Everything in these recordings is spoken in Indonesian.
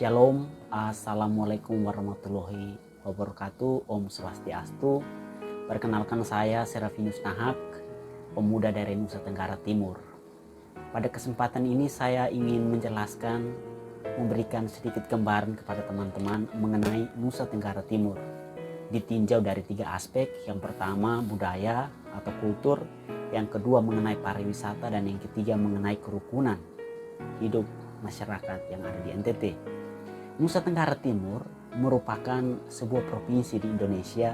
Shalom, Assalamualaikum warahmatullahi wabarakatuh. Om Swastiastu. Perkenalkan saya Serafinus Nahak, pemuda dari Nusa Tenggara Timur. Pada kesempatan ini saya ingin menjelaskan, memberikan sedikit gambaran kepada teman-teman mengenai Nusa Tenggara Timur. Ditinjau dari 3 aspek. Yang pertama budaya atau kultur, yang kedua mengenai pariwisata, dan yang ketiga mengenai kerukunan hidup masyarakat yang ada di NTT. Nusa Tenggara Timur merupakan sebuah provinsi di Indonesia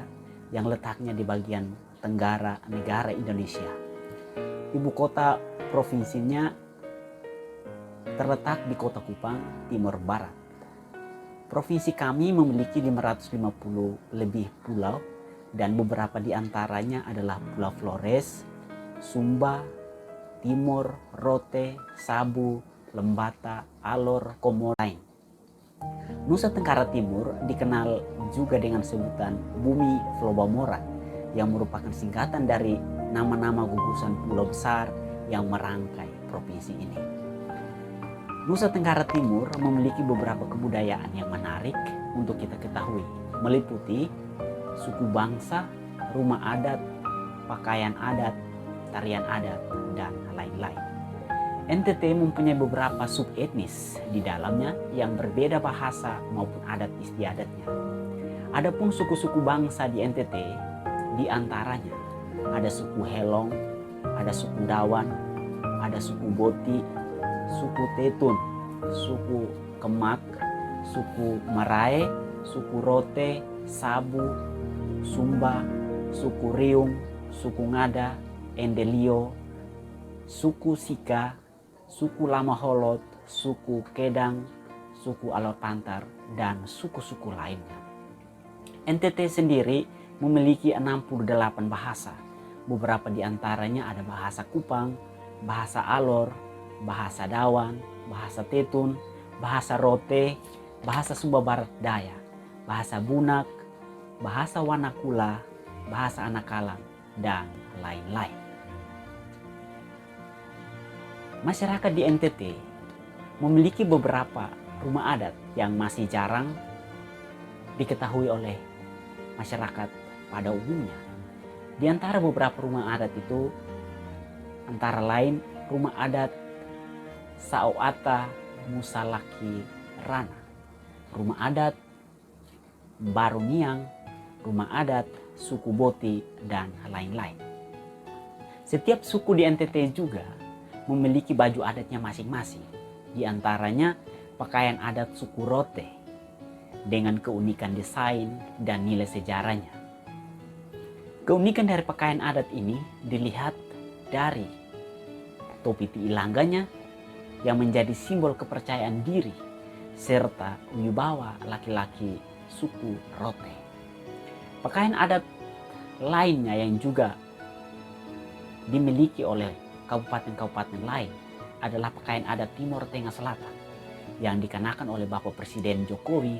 yang letaknya di bagian tenggara negara Indonesia. Ibu kota provinsinya terletak di Kota Kupang, Timur Barat. Provinsi kami memiliki 550 lebih pulau dan beberapa di antaranya adalah Pulau Flores, Sumba, Timor, Rote, Sabu, Lembata, Alor, Komodo lain. Nusa Tenggara Timur dikenal juga dengan sebutan Bumi Flobamora yang merupakan singkatan dari nama-nama gugusan pulau besar yang merangkai provinsi ini. Nusa Tenggara Timur memiliki beberapa kebudayaan yang menarik untuk kita ketahui, meliputi suku bangsa, rumah adat, pakaian adat, tarian adat, dan lain-lain. NTT mempunyai beberapa subetnis di dalamnya yang berbeda bahasa maupun adat istiadatnya. Adapun suku-suku bangsa di NTT, di antaranya ada suku Helong, ada suku Dawan, ada suku Boti, suku Tetun, suku Kemak, suku Marae, suku Rote, Sabu, Sumba, suku Riung, suku Ngada, Endelio, suku Sika, suku Lama Holot, suku Kedang, suku Alor Pantar, dan suku-suku lainnya. NTT sendiri memiliki 68 bahasa. Beberapa di antaranya ada bahasa Kupang, bahasa Alor, bahasa Dawan, bahasa Tetun, bahasa Rote, bahasa Sumba Barat Daya, bahasa Bunak, bahasa Wanakula, bahasa Anakalam, dan lain-lain. Masyarakat di NTT memiliki beberapa rumah adat yang masih jarang diketahui oleh masyarakat pada umumnya. Di antara beberapa rumah adat itu antara lain rumah adat Saoata Musalaki Rana, rumah adat Baruniang, rumah adat suku Boti, dan lain-lain. Setiap suku di NTT juga memiliki baju adatnya masing-masing. Di antaranya pakaian adat suku Rote dengan keunikan desain dan nilai sejarahnya. Keunikan dari pakaian adat ini dilihat dari topi tiilangganya yang menjadi simbol kepercayaan diri serta wibawa laki-laki suku Rote. Pakaian adat lainnya yang juga dimiliki oleh kabupaten-kabupaten lain adalah pakaian adat Timor Tengah Selatan yang dikenakan oleh Bapak Presiden Jokowi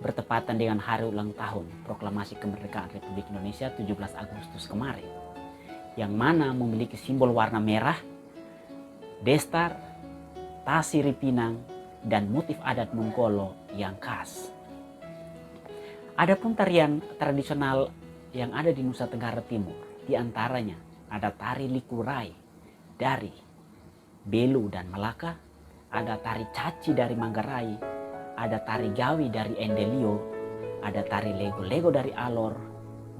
bertepatan dengan hari ulang tahun Proklamasi Kemerdekaan Republik Indonesia 17 Agustus kemarin, yang mana memiliki simbol warna merah, destar, tasiri pinang, dan motif adat Mongkolo yang khas. Adapun tarian tradisional yang ada di Nusa Tenggara Timur, di antaranya ada tari Likurai dari Belu dan Melaka, ada tari Caci dari Manggarai, ada tari Gawi dari Endelio, ada tari Lego-Lego dari Alor,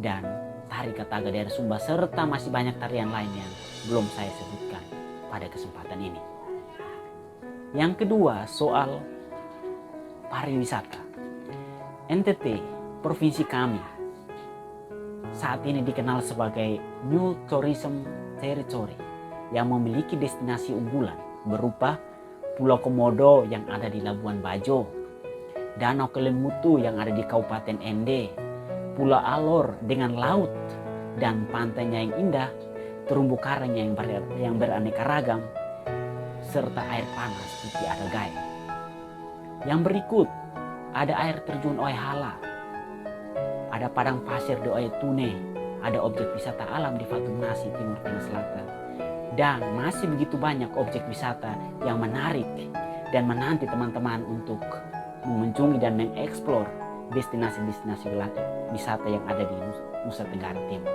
dan tari Kataga dari Sumba, serta masih banyak tarian lain yang belum saya sebutkan pada kesempatan ini. Yang kedua, soal pariwisata. NTT, provinsi kami, saat ini dikenal sebagai New Tourism Territory yang memiliki destinasi unggulan berupa Pulau Komodo yang ada di Labuan Bajo, Danau Kelimutu yang ada di Kabupaten Ende, Pulau Alor dengan laut dan pantainya yang indah, terumbu karang yang beraneka ragam, serta air panas di Adagae. Yang berikut ada air terjun Oehala, ada padang pasir di Oe Tune, ada objek wisata alam di Fatumnasi, Timur Tengah Selatan, dan masih begitu banyak objek wisata yang menarik dan menanti teman-teman untuk mengunjungi dan mengeksplor destinasi-destinasi wisata yang ada di Nusa Tenggara Timur.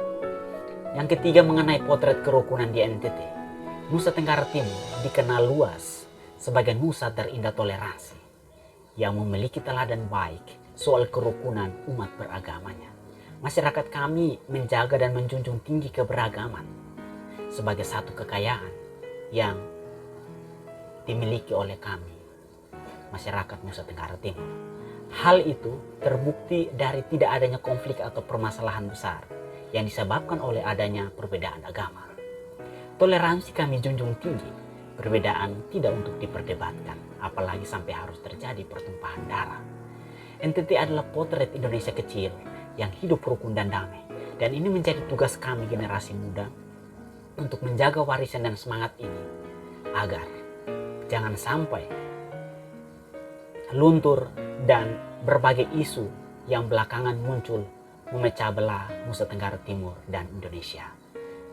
Yang ketiga, mengenai potret kerukunan di NTT. Nusa Tenggara Timur dikenal luas sebagai nusa terindah toleransi yang memiliki teladan baik soal kerukunan umat beragamanya. Masyarakat kami menjaga dan menjunjung tinggi keberagaman sebagai satu kekayaan yang dimiliki oleh kami, masyarakat Nusa Tenggara Timur. Hal itu terbukti dari tidak adanya konflik atau permasalahan besar yang disebabkan oleh adanya perbedaan agama. Toleransi kami junjung tinggi, perbedaan tidak untuk diperdebatkan, apalagi sampai harus terjadi pertumpahan darah. NTT adalah potret Indonesia kecil yang hidup rukun dan damai, dan ini menjadi tugas kami generasi muda untuk menjaga warisan dan semangat ini agar jangan sampai luntur dan berbagai isu yang belakangan muncul memecah belah Nusa Tenggara Timur dan Indonesia.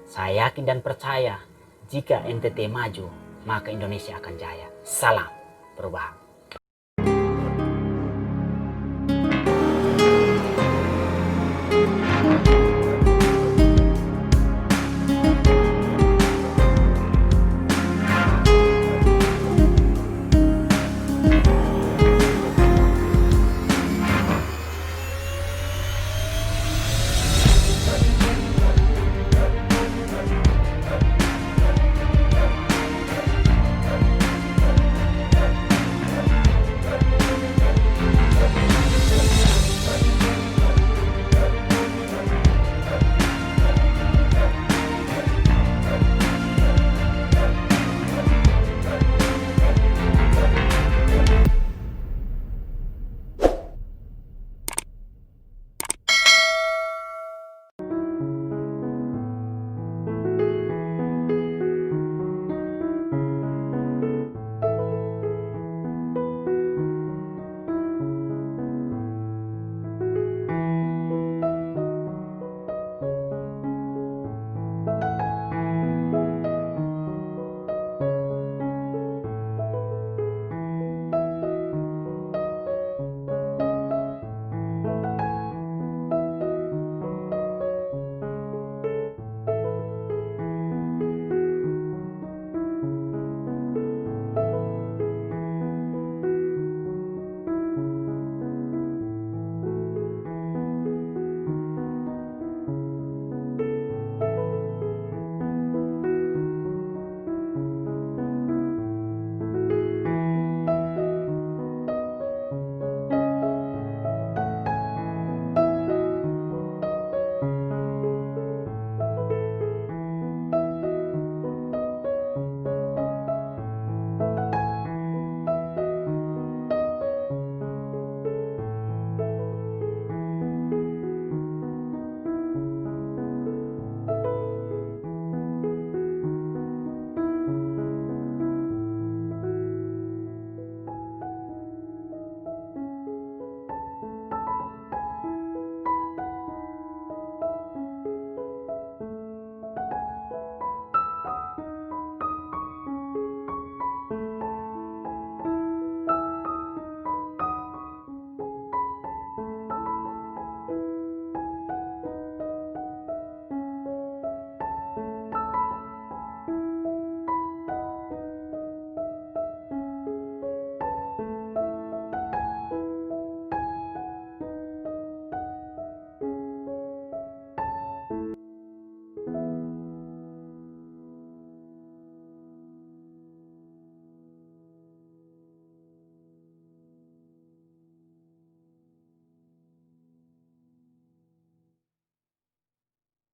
Saya yakin dan percaya jika NTT maju, maka Indonesia akan jaya. Salam perubahan.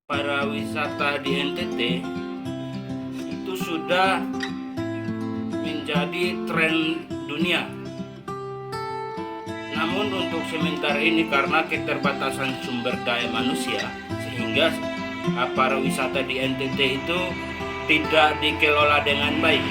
Para wisata di NTT itu sudah menjadi tren dunia. Namun untuk sementara ini karena keterbatasan sumber daya manusia, sehingga para wisata di NTT itu tidak dikelola dengan baik.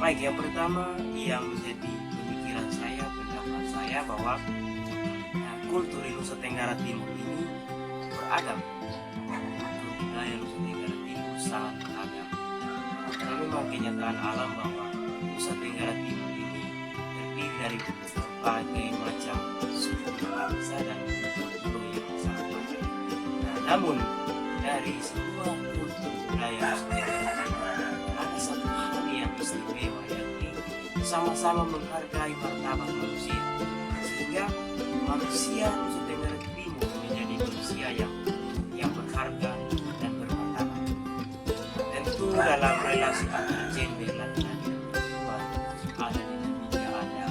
Baik, yang pertama yang menjadi pemikiran saya, pendapat saya bahwa kultur di Nusa Tenggara Timur ini beragam. Kultur budaya Nusa Tenggara Timur sangat beragam. Karena memang kenyataan alam bahwa Nusa Tenggara Timur ini terdiri dari berbagai macam suku bangsa dan pulau yang sangat banyak. Nah, namun dari semua kultur budaya Nusa Tenggara Timur ada satu hal yang istimewa, yakni sama-sama menghargai martabat manusia, sehingga manusia Nusa Tenggara Timur menjadi manusia yang berharga dan bermartabat. Tentu dalam relasi antara gender laki-laki dan perempuan ada dinamika, ada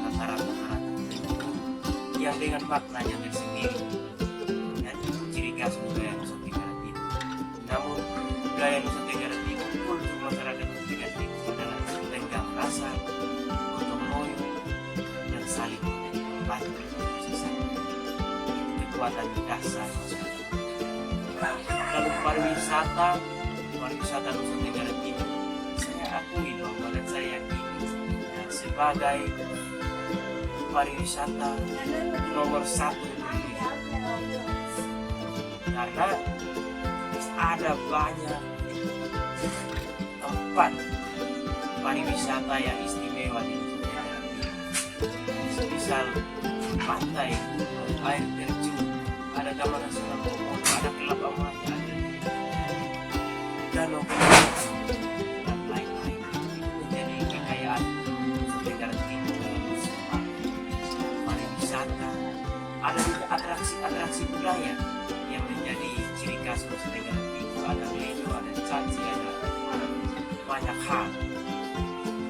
tataran-tataran tertentu yang dengan maknanya tersendiri, dan itu ciri khas budaya Nusa Tenggara Timur. Namun budaya Nusa Tenggara Timur, kultur masyarakat Nusa Tenggara Timur adalah tenggang rasa, gotong royong, dan saling membantu sesama. Kekuatan dasar masyarakat. Lalu pariwisata Nusa Tenggara Timur, saya akui bahwa dan saya yakini sebagai pariwisata nomor 1 di dunia, karena ada banyak tempat pariwisata yang istimewa di Nusa Tenggara Timur. Semisal pantai, air terjun, ada Taman Nasional Komodo, ada Kelapa Maya, ada danau dan lain-lain. Itu menjadi kekayaan Nusa Tenggara Timur dalam semua pariwisata. Ada juga atraksi budaya yang menjadi ciri khas Nusa Tenggara Timur. Ada ledo, ada caci, ada banyak hal.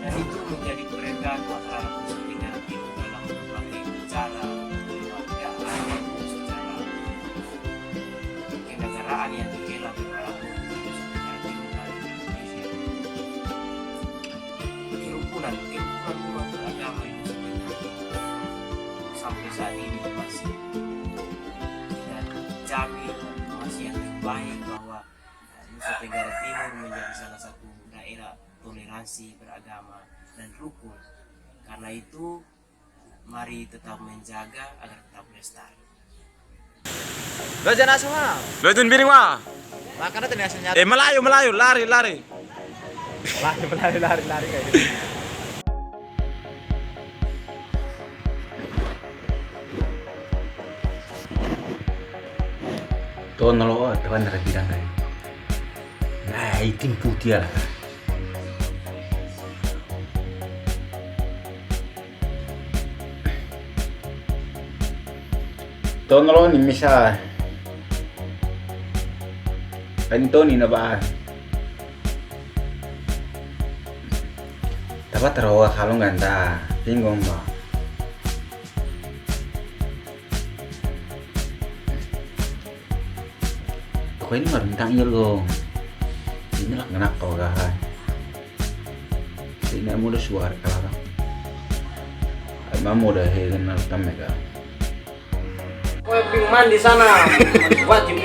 Dan itu menjadi perekat masyarakat Nusa Tenggara Timur dalam berbagai cara keluargaan, secara kenegaraan yang digelar di dalam Nusa Tenggara Timur dan Indonesia. Kerukunan umat beragama di Nusa Tenggara Timur sampai saat ini masih tidak terjamin, masih yang terbaik bahwa Nusa Tenggara Timur menjadi salah satu daerah toleransi beragama dan rukun. Karena itu mari tetap menjaga agar tetap lestari. Lo jangan semua. Lo itu piring mah. Makanya tadi hasilnya. Melayu, lari. Lari kayak gitu. Tuh nolo tewan dari bidang kan. Nah, itu putih lah. Tuh nolo ni misal. Kanito ni na ba? Dapat terawa kalau ganda, bingung ba? Ako ini marintang iya lo. Ini lah ngenak kau gahan. Ini mo udah suara kalau. Ay mamo udah hegan na tamega. Kau yang mandi sana, wajib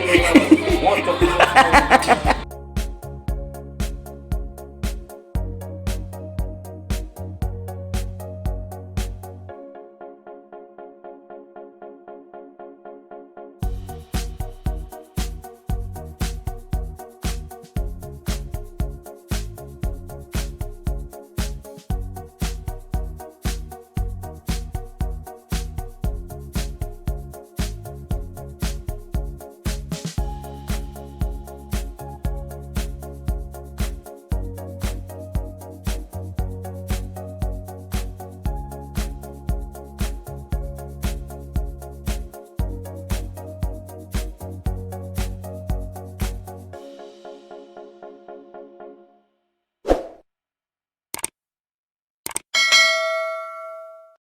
ngocok.